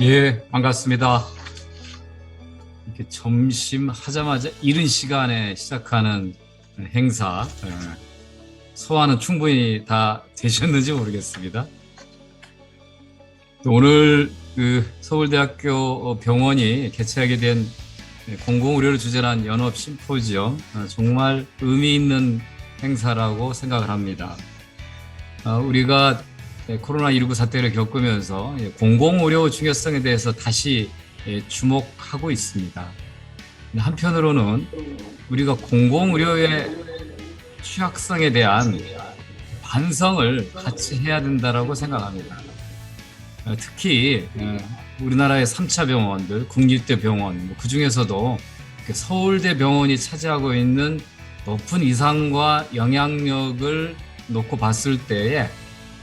예, 반갑습니다. 이렇게 점심 하자마자 이른 시간에 시작하는 행사, 소화는 충분히 다 되셨는지 모르겠습니다. 오늘 서울대학교 병원이 개최하게 된 공공의료를 주제로 한 연업 심포지엄, 정말 의미 있는 행사라고 생각을 합니다. 우리가 코로나19 사태를 겪으면서 공공의료 중요성에 대해서 다시 주목하고 있습니다. 한편으로는 우리가 공공의료의 취약성에 대한 반성을 같이 해야 된다고 생각합니다. 특히 우리나라의 3차 병원들, 국립대 병원, 그 중에서도 서울대 병원이 차지하고 있는 높은 위상과 영향력을 놓고 봤을 때에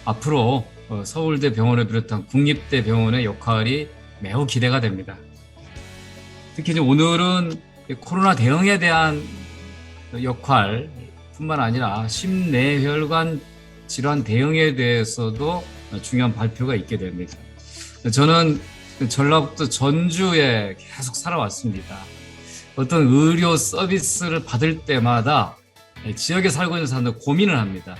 앞으로 서울대 병원을 비롯한 국립대 병원의 역할이 매우 기대가 됩니다. 특히 오늘은 코로나 대응에 대한 역할뿐만 아니라 심뇌혈관 질환 대응에 대해서도 중요한 발표가 있게 됩니다. 저는 전라북도 전주에 계속 살아왔습니다. 어떤 의료 서비스를 받을 때마다 지역에 살고 있는 사람들 고민을 합니다.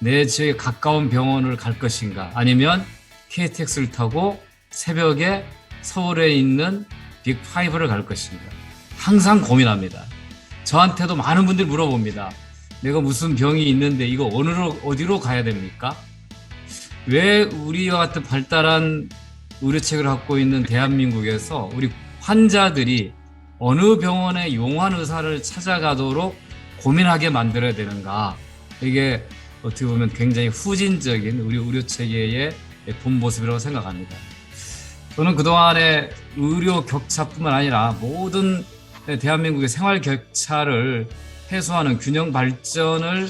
내 지역에 가까운 병원을 갈 것인가, 아니면 KTX를 타고 새벽에 서울에 있는 빅5를 갈 것인가. 항상 고민합니다. 저한테도 많은 분들이 물어봅니다. 내가 무슨 병이 있는데 이거 어디로 가야 됩니까? 왜 우리와 같은 발달한 의료체계를 갖고 있는 대한민국에서 우리 환자들이 어느 병원에 용한 의사를 찾아가도록 고민하게 만들어야 되는가. 이게 어떻게 보면 굉장히 후진적인 우리 의료체계의 본 모습이라고 생각합니다. 저는 그동안의 의료 격차뿐만 아니라 모든 대한민국의 생활 격차를 해소하는 균형 발전을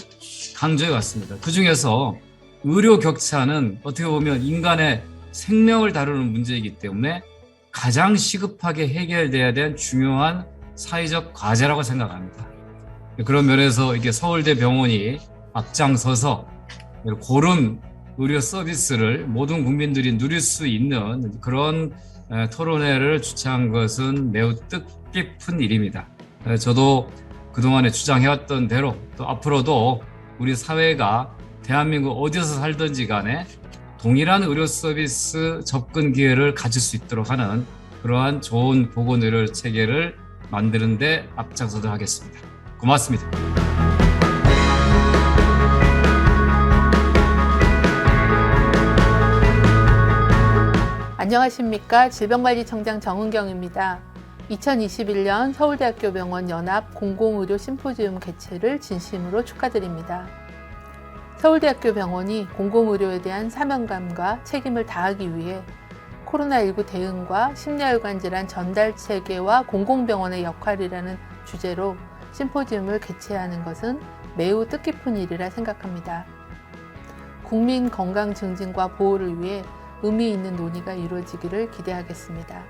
강조해 왔습니다. 그 중에서 의료 격차는 어떻게 보면 인간의 생명을 다루는 문제이기 때문에 가장 시급하게 해결돼야 될 중요한 사회적 과제라고 생각합니다. 그런 면에서 이게 서울대 병원이 앞장서서 고른 의료 서비스를 모든 국민들이 누릴 수 있는 그런 토론회를 주최한 것은 매우 뜻깊은 일입니다. 저도 그동안에 주장해왔던 대로 또 앞으로도 우리 사회가 대한민국 어디서 살든지 간에 동일한 의료 서비스 접근 기회를 가질 수 있도록 하는 그러한 좋은 보건의료 체계를 만드는 데 앞장서도록 하겠습니다. 고맙습니다. 안녕하십니까. 질병관리청장 정은경입니다. 2021년 서울대학교 병원 연합 공공의료 심포지엄 개최를 진심으로 축하드립니다. 서울대학교 병원이 공공의료에 대한 사명감과 책임을 다하기 위해 코로나19 대응과 심뇌혈관 질환 전달 체계와 공공병원의 역할이라는 주제로 심포지엄을 개최하는 것은 매우 뜻깊은 일이라 생각합니다. 국민 건강 증진과 보호를 위해 의미 있는 논의가 이루어지기를 기대하겠습니다.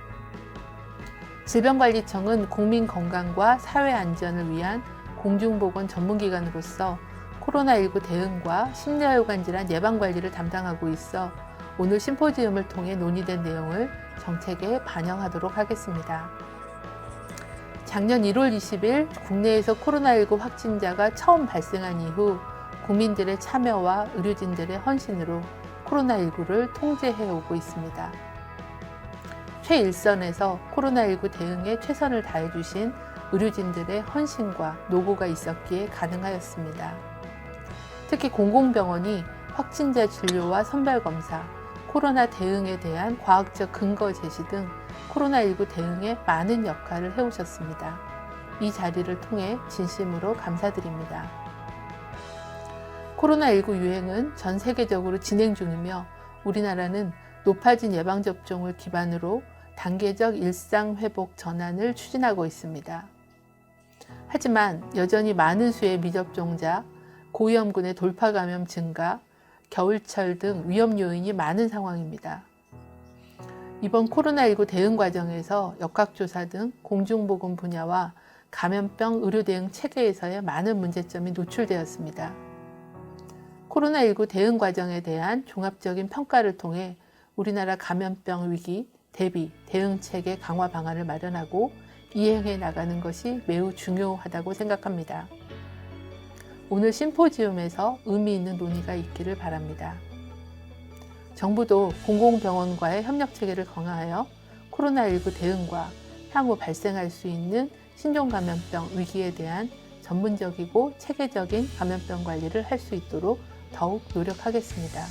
질병관리청은 국민 건강과 사회 안전을 위한 공중보건 전문기관으로서 코로나19 대응과 심뇌혈관 질환 예방관리를 담당하고 있어 오늘 심포지엄을 통해 논의된 내용을 정책에 반영하도록 하겠습니다. 작년 1월 20일 국내에서 코로나19 확진자가 처음 발생한 이후 국민들의 참여와 의료진들의 헌신으로 코로나19를 통제해 오고 있습니다. 최일선에서 코로나19 대응에 최선을 다해 주신 의료진들의 헌신과 노고가 있었기에 가능하였습니다. 특히 공공병원이 확진자 진료와 선별검사, 코로나 대응에 대한 과학적 근거 제시 등 코로나19 대응에 많은 역할을 해오셨습니다. 이 자리를 통해 진심으로 감사드립니다. 코로나19 유행은 전 세계적으로 진행 중이며 우리나라는 높아진 예방접종을 기반으로 단계적 일상회복 전환을 추진하고 있습니다. 하지만 여전히 많은 수의 미접종자, 고위험군의 돌파 감염 증가, 겨울철 등 위험 요인이 많은 상황입니다. 이번 코로나19 대응 과정에서 역학조사 등 공중보건 분야와 감염병 의료 대응 체계에서의 많은 문제점이 노출되었습니다. 코로나19 대응 과정에 대한 종합적인 평가를 통해 우리나라 감염병 위기, 대비, 대응체계 강화 방안을 마련하고 이행해 나가는 것이 매우 중요하다고 생각합니다. 오늘 심포지움에서 의미 있는 논의가 있기를 바랍니다. 정부도 공공병원과의 협력체계를 강화하여 코로나19 대응과 향후 발생할 수 있는 신종감염병 위기에 대한 전문적이고 체계적인 감염병 관리를 할 수 있도록 더욱 노력하겠습니다.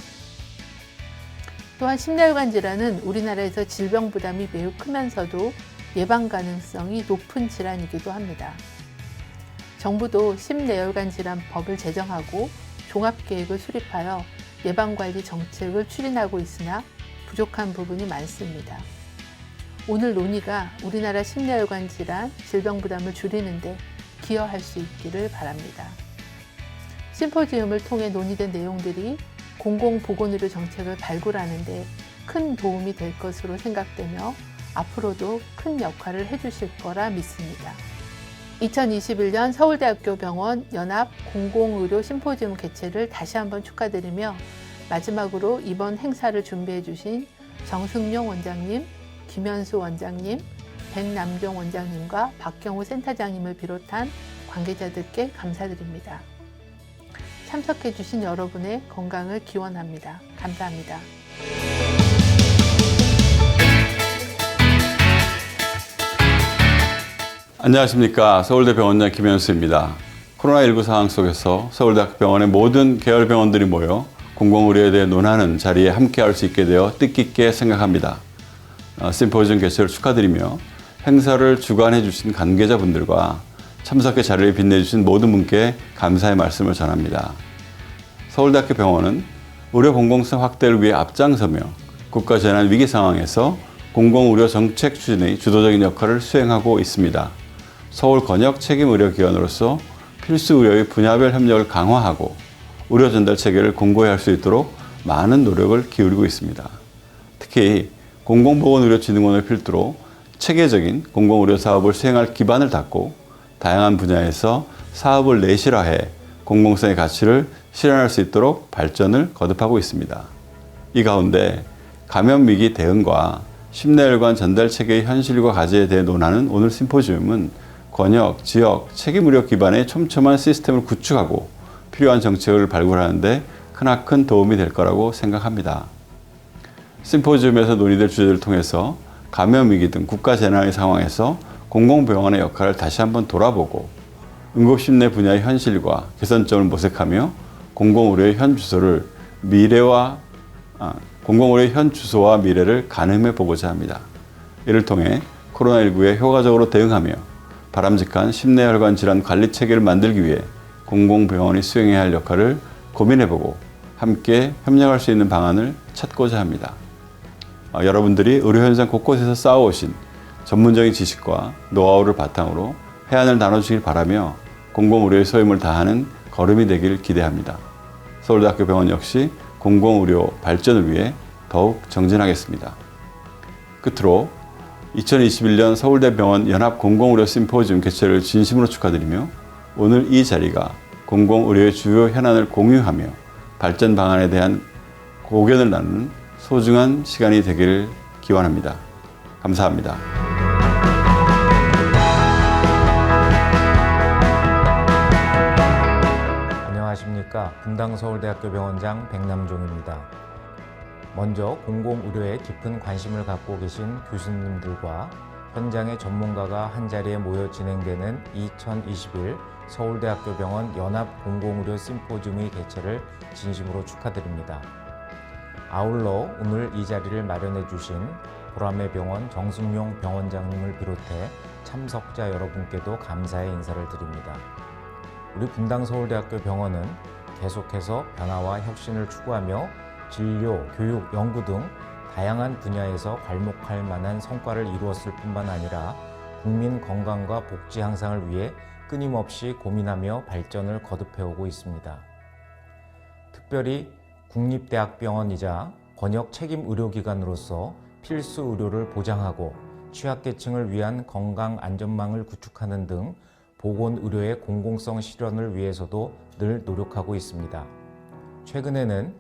또한 심내혈관 질환은 우리나라에서 질병 부담이 매우 크면서도 예방 가능성이 높은 질환이기도 합니다. 정부도 심내혈관 질환법을 제정하고 종합계획을 수립하여 예방관리 정책을 추진하고 있으나 부족한 부분이 많습니다. 오늘 논의가 우리나라 심내혈관 질환 질병 부담을 줄이는 데 기여할 수 있기를 바랍니다. 심포지움을 통해 논의된 내용들이 공공보건의료 정책을 발굴하는 데 큰 도움이 될 것으로 생각되며 앞으로도 큰 역할을 해주실 거라 믿습니다. 2021년 서울대학교 병원 연합 공공의료 심포지움 개최를 다시 한번 축하드리며 마지막으로 이번 행사를 준비해 주신 정승용 원장님, 김현수 원장님, 백남종 원장님과 박경우 센터장님을 비롯한 관계자들께 감사드립니다. 참석해 주신 여러분의 건강을 기원합니다. 감사합니다. 안녕하십니까. 서울대 병원장 김현수입니다. 코로나19 상황 속에서 서울대학교 병원의 모든 계열 병원들이 모여 공공의료에 대해 논하는 자리에 함께할 수 있게 되어 뜻깊게 생각합니다. 심포지움 개최를 축하드리며 행사를 주관해 주신 관계자분들과 참석해 자리를 빛내주신 모든 분께 감사의 말씀을 전합니다. 서울대학교 병원은 의료 공공성 확대를 위해 앞장서며 국가 재난 위기 상황에서 공공의료 정책 추진의 주도적인 역할을 수행하고 있습니다. 서울 권역 책임 의료기관으로서 필수 의료의 분야별 협력을 강화하고 의료 전달 체계를 공고히 할 수 있도록 많은 노력을 기울이고 있습니다. 특히 공공보건의료진흥원을 필두로 체계적인 공공의료 사업을 수행할 기반을 닦고 다양한 분야에서 사업을 내실화해 공공성의 가치를 실현할 수 있도록 발전을 거듭하고 있습니다. 이 가운데 감염위기 대응과 심내혈관 전달 체계의 현실과 과제에 대해 논하는 오늘 심포지움은 권역, 지역, 책임의료 기반의 촘촘한 시스템을 구축하고 필요한 정책을 발굴하는 데 크나큰 도움이 될 거라고 생각합니다. 심포지움에서 논의될 주제를 통해서 감염위기 등 국가 재난의 상황에서 공공병원의 역할을 다시 한번 돌아보고 응급심내 분야의 현실과 개선점을 모색하며 공공의료의 현 주소와 미래를 가늠해 보고자 합니다. 이를 통해 코로나19에 효과적으로 대응하며 바람직한 심내혈관 질환 관리 체계를 만들기 위해 공공병원이 수행해야 할 역할을 고민해보고 함께 협력할 수 있는 방안을 찾고자 합니다. 여러분들이 의료 현장 곳곳에서 쌓아오신 전문적인 지식과 노하우를 바탕으로 해안을 나눠주길 바라며 공공의료의 소임을 다하는 걸음이 되길 기대합니다. 서울대학교 병원 역시 공공의료 발전을 위해 더욱 정진하겠습니다. 끝으로 2021년 서울대병원 연합 공공의료 심포지움 개최를 진심으로 축하드리며 오늘 이 자리가 공공의료의 주요 현안을 공유하며 발전 방안에 대한 고견을 나누는 소중한 시간이 되기를 기원합니다. 감사합니다. 안녕하십니까. 분당 서울대학교 병원장 백남종입니다. 먼저 공공의료에 깊은 관심을 갖고 계신 교수님들과 현장의 전문가가 한자리에 모여 진행되는 2021 서울대학교 병원 연합 공공의료 심포지움의 개최를 진심으로 축하드립니다. 아울러 오늘 이 자리를 마련해 주신 보람의 병원 정승용 병원장님을 비롯해 참석자 여러분께도 감사의 인사를 드립니다. 우리 분당 서울대학교 병원은 계속해서 변화와 혁신을 추구하며 진료, 교육, 연구 등 다양한 분야에서 괄목할 만한 성과를 이루었을 뿐만 아니라 국민 건강과 복지 향상을 위해 끊임없이 고민하며 발전을 거듭해오고 있습니다. 특별히 국립대학병원이자 권역 책임 의료기관으로서 필수 의료를 보장하고 취약계층을 위한 건강 안전망을 구축하는 등 보건의료의 공공성 실현을 위해서도 늘 노력하고 있습니다. 최근에는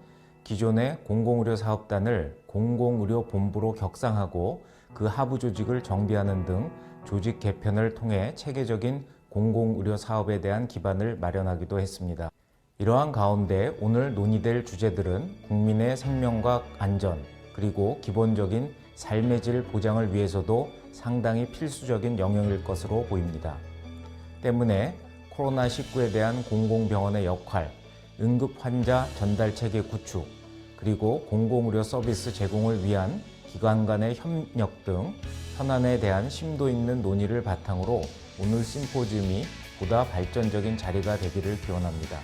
기존의 공공의료 사업단을 공공의료본부로 격상하고 그 하부 조직을 정비하는 등 조직 개편을 통해 체계적인 공공의료 사업에 대한 기반을 마련하기도 했습니다. 이러한 가운데 오늘 논의될 주제들은 국민의 생명과 안전, 그리고 기본적인 삶의 질 보장을 위해서도 상당히 필수적인 영역일 것으로 보입니다. 때문에 코로나19에 대한 공공병원의 역할, 응급 환자 전달 체계 구축, 그리고 공공의료 서비스 제공을 위한 기관 간의 협력 등 현안에 대한 심도 있는 논의를 바탕으로 오늘 심포지움이 보다 발전적인 자리가 되기를 기원합니다.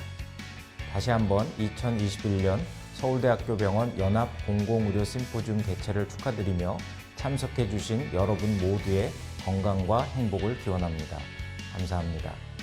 다시 한번 2021년 서울대학교 병원 연합 공공의료 심포지움 개최를 축하드리며 참석해 주신 여러분 모두의 건강과 행복을 기원합니다. 감사합니다.